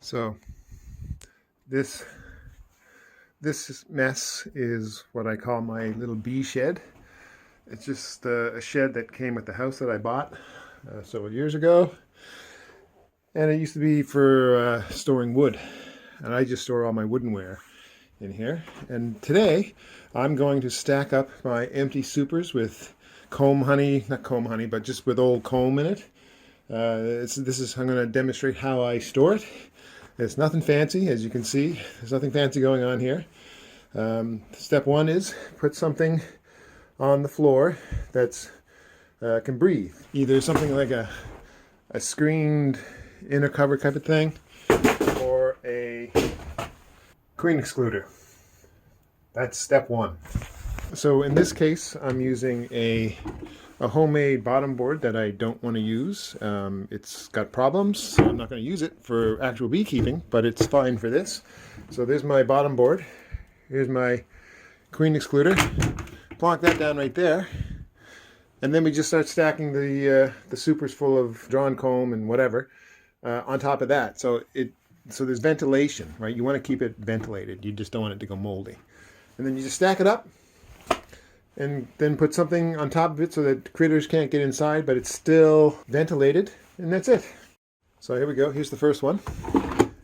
So this mess is what I call my little bee shed. It's just a shed that came with the house that I bought several years ago, and it used to be for storing wood, and I just store all my woodenware in here. And today I'm going to stack up my empty supers with comb honey, not comb honey, but just with old comb in it. I'm going to demonstrate how I store it. It's nothing fancy, as you can see. There's nothing fancy going on here. Step one is put something on the floor that's can breathe. Either something like a screened inner cover type of thing, or a queen excluder. That's step one. So in this case, I'm using a homemade bottom board that I don't want to use. It's got problems, so I'm not going to use it for actual beekeeping, but it's fine for this. So there's my bottom board. Here's my queen excluder. Plonk that down right there. And then we just start stacking the supers full of drawn comb and whatever on top of that. So there's ventilation, right? You want to keep it ventilated. You just don't want it to go moldy. And then you just stack it up, and then put something on top of it so that critters can't get inside, but it's still ventilated, and that's it. So here we go. Here's the first one.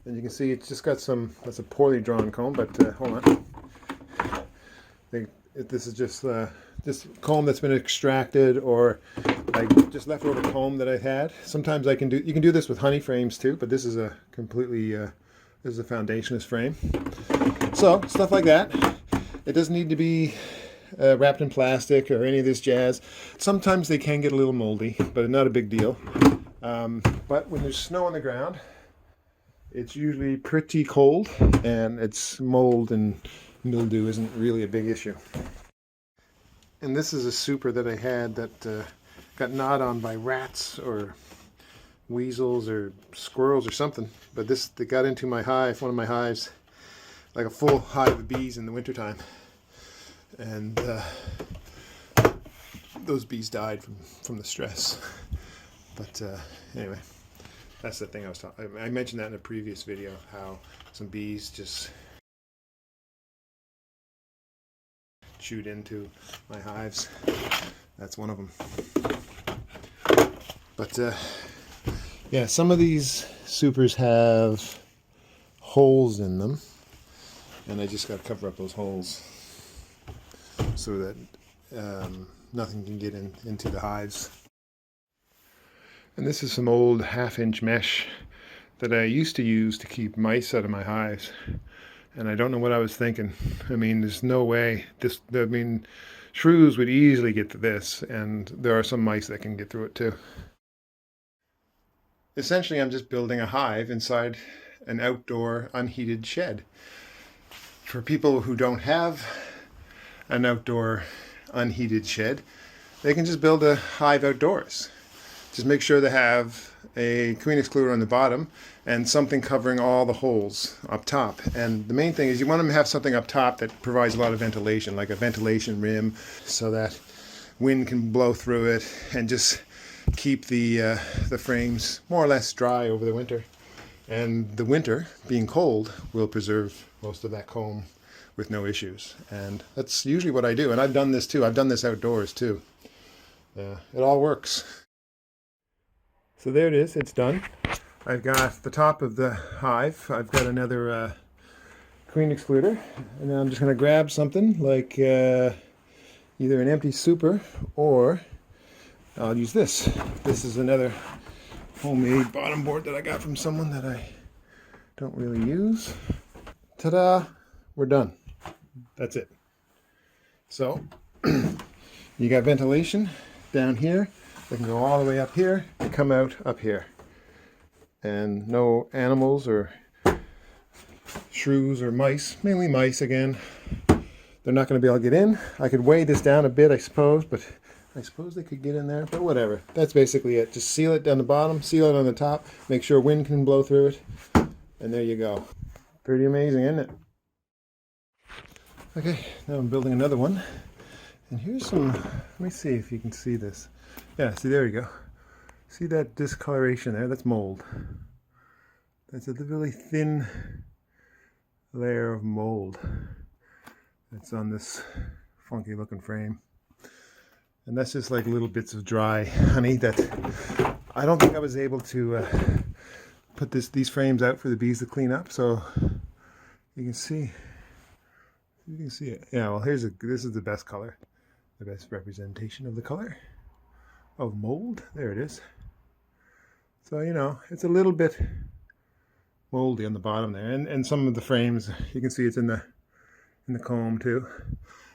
And you can see it's just got that's a poorly drawn comb, but hold on. This is just comb that's been extracted, or like just leftover comb that I had. Sometimes you can do this with honey frames too, but this is a completely, this is a foundationless frame. So stuff like that. It doesn't need to be wrapped in plastic or any of this jazz. Sometimes they can get a little moldy, but not a big deal. But when there's snow on the ground, it's usually pretty cold, and it's mold and mildew isn't really a big issue. And this is a super that I had that got gnawed on by rats or weasels or squirrels or something. But they got into my hive, one of my hives, like a full hive of bees in the wintertime. And those bees died from the stress. But anyway, that's the thing I was talking. I mentioned that in a previous video, how some bees just chewed into my hives. That's one of them. But yeah, some of these supers have holes in them, and I just got to cover up those holes so that nothing can get into the hives. And this is some old half-inch mesh that I used to use to keep mice out of my hives. And I don't know what I was thinking. I mean, there's no way. Shrews would easily get to this, and there are some mice that can get through it too. Essentially, I'm just building a hive inside an outdoor unheated shed. For people who don't have an outdoor unheated shed, they can just build a hive outdoors. Just make sure they have a queen excluder on the bottom and something covering all the holes up top. And the main thing is you want to have something up top that provides a lot of ventilation, like a ventilation rim, so that wind can blow through it and just keep the frames more or less dry over the winter. And the winter, being cold, will preserve most of that comb with no issues. And that's usually what I do. And I've done this too. I've done this outdoors too. It all works. So there it is. It's done. I've got the top of the hive. I've got another queen excluder. And now I'm just going to grab something like either an empty super, or I'll use this. This is another homemade bottom board that I got from someone that I don't really use. Ta-da! We're done. That's it. So you got ventilation down here. They can go all the way up here and come out up here. And no animals or shrews or mice, mainly mice again. They're not going to be able to get in. I could weigh this down a bit, I suppose, but I suppose they could get in there, but whatever. That's basically it. Just seal it down the bottom, seal it on the top, make sure wind can blow through it, and there you go. Pretty amazing, isn't it? Okay, now I'm building another one. And here's some, let me see if you can see this. Yeah, see, there you go. See that discoloration there? That's mold. That's a really thin layer of mold that's on this funky looking frame. And that's just like little bits of dry honey that I don't think I was able to put these frames out for the bees to clean up. So you can see it. Yeah, well, this is the best color, the best representation of the color of mold. There it is. So, you know, it's a little bit moldy on the bottom there, and some of the frames, you can see it's in the comb too.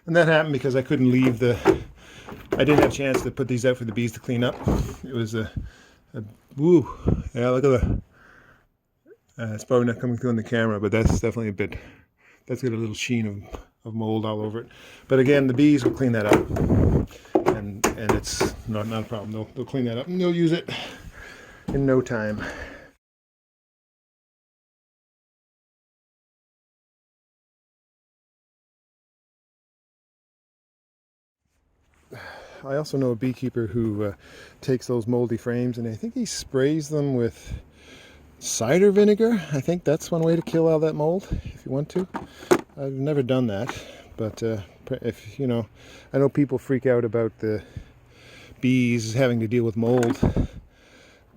And that happened because I couldn't leave I didn't have a chance to put these out for the bees to clean up. It was woo. Yeah, look at it's probably not coming through on the camera, but that's definitely that's got a little sheen of mold all over it. But again, the bees will clean that up, and it's not a problem. They'll clean that up and they'll use it in no time. I also know a beekeeper who takes those moldy frames and I think he sprays them with cider vinegar. I think that's one way to kill all that mold if you want to. I've never done that, but if you know, I know people freak out about the bees having to deal with mold,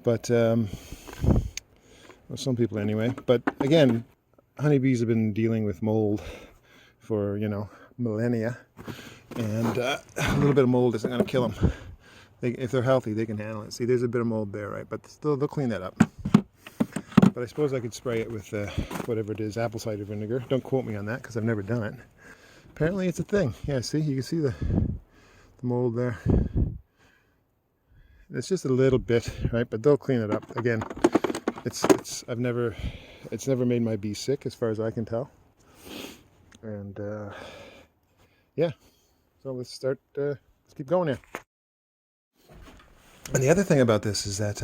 but well, some people anyway. But again, honeybees have been dealing with mold for, you know, millennia. And a little bit of mold isn't going to kill them. If they're healthy, they can handle it. See, there's a bit of mold there, right? But still, they'll clean that up. But I suppose I could spray it with whatever it is, apple cider vinegar. Don't quote me on that because I've never done it. Apparently, it's a thing. Yeah, see, you can see the mold there. It's just a little bit, right? But they'll clean it up. Again, it's never made my bees sick as far as I can tell. And yeah. So let's keep going here. And the other thing about this is that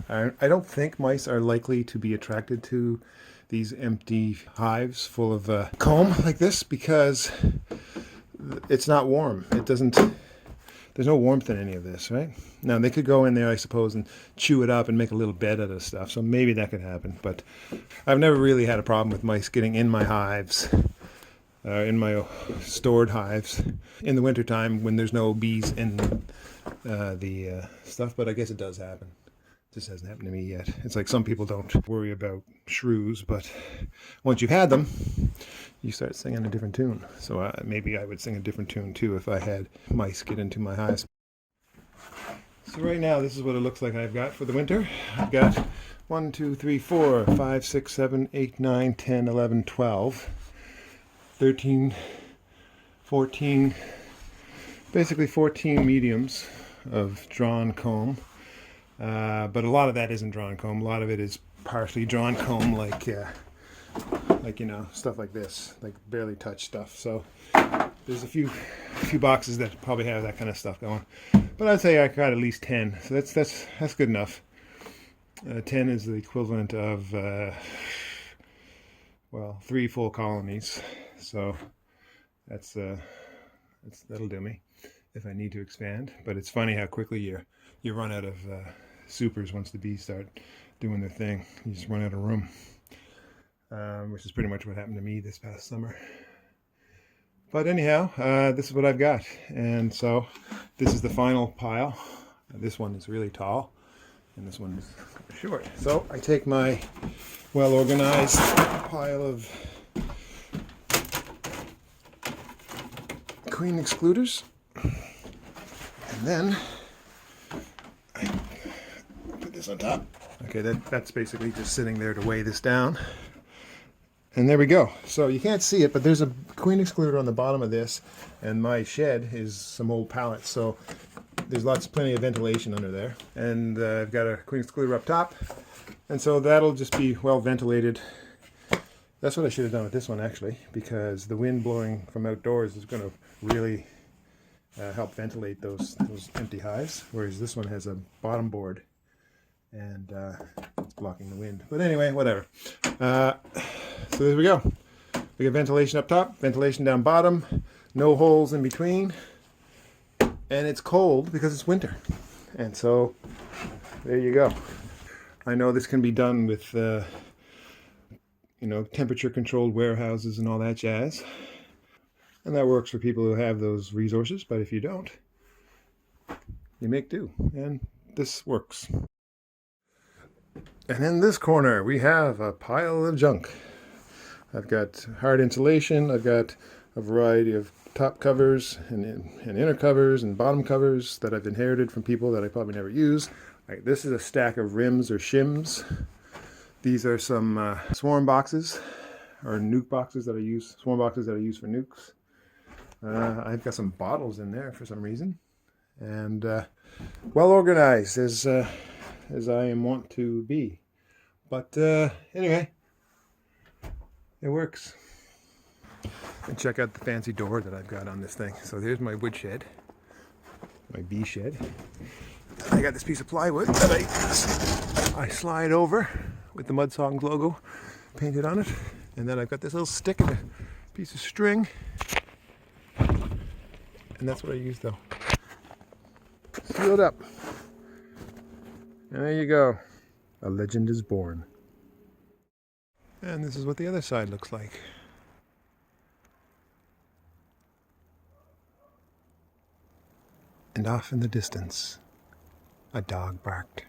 I don't think mice are likely to be attracted to these empty hives full of comb like this because it's not warm. There's no warmth in any of this, right? Now, they could go in there, I suppose, and chew it up and make a little bed out of stuff. So maybe that could happen. But I've never really had a problem with mice getting in my hives. In my stored hives in the wintertime when there's no bees in the stuff, but I guess it does happen. It just hasn't happened to me yet. It's like some people don't worry about shrews, but once you've had them, you start singing a different tune. So maybe I would sing a different tune too if I had mice get into my hives. So right now, this is what it looks like I've got for the winter. I've got 1, 2, 3, 4, 5, 6, 7, 8, 9, 10, 11, 12. 13, 14, basically 14 mediums of drawn comb, but a lot of that isn't drawn comb. A lot of it is partially drawn comb, like you know, stuff like this, like barely touched stuff. So there's a few boxes that probably have that kind of stuff going, but I'd say I got at least 10. So that's good enough. 10 is the equivalent of well, 3 full colonies. So that'll do me if I need to expand. But it's funny how quickly you run out of supers once the bees start doing their thing. You just run out of room, which is pretty much what happened to me this past summer. But anyhow, this is what I've got, and so this is the final pile. This one is really tall, and this one is short. So I take my well-organized pile of queen excluders, and then I put this on top. Okay, that's basically just sitting there to weigh this down. And there we go. So you can't see it, but there's a queen excluder on the bottom of this, and my shed is some old pallets, so there's plenty of ventilation under there. And I've got a queen excluder up top, and so that'll just be well ventilated. That's what I should have done with this one, actually, because the wind blowing from outdoors is going to really help ventilate those empty hives, whereas this one has a bottom board and it's blocking the wind. But anyway, whatever. So there we go. We got ventilation up top, ventilation down bottom, no holes in between, and it's cold because it's winter. And so there you go. I know this can be done with temperature controlled warehouses and all that jazz. And that works for people who have those resources, but if you don't, you make do. And this works. And in this corner, we have a pile of junk. I've got hard insulation. I've got a variety of top covers and inner covers and bottom covers that I've inherited from people that I probably never use. Like, this is a stack of rims or shims. These are some swarm boxes or nuke boxes that I use, swarm boxes that I use for nukes. I've got some bottles in there for some reason. And well organized as I am wont to be. But anyway, it works. And check out the fancy door that I've got on this thing. So there's my wood shed, my bee shed. I got this piece of plywood that I slide over with the Mud Songs logo painted on it. And then I've got this little stick and a piece of string. And that's what I use though. Seal it up. And there you go. A legend is born. And this is what the other side looks like. And off in the distance, a dog barked.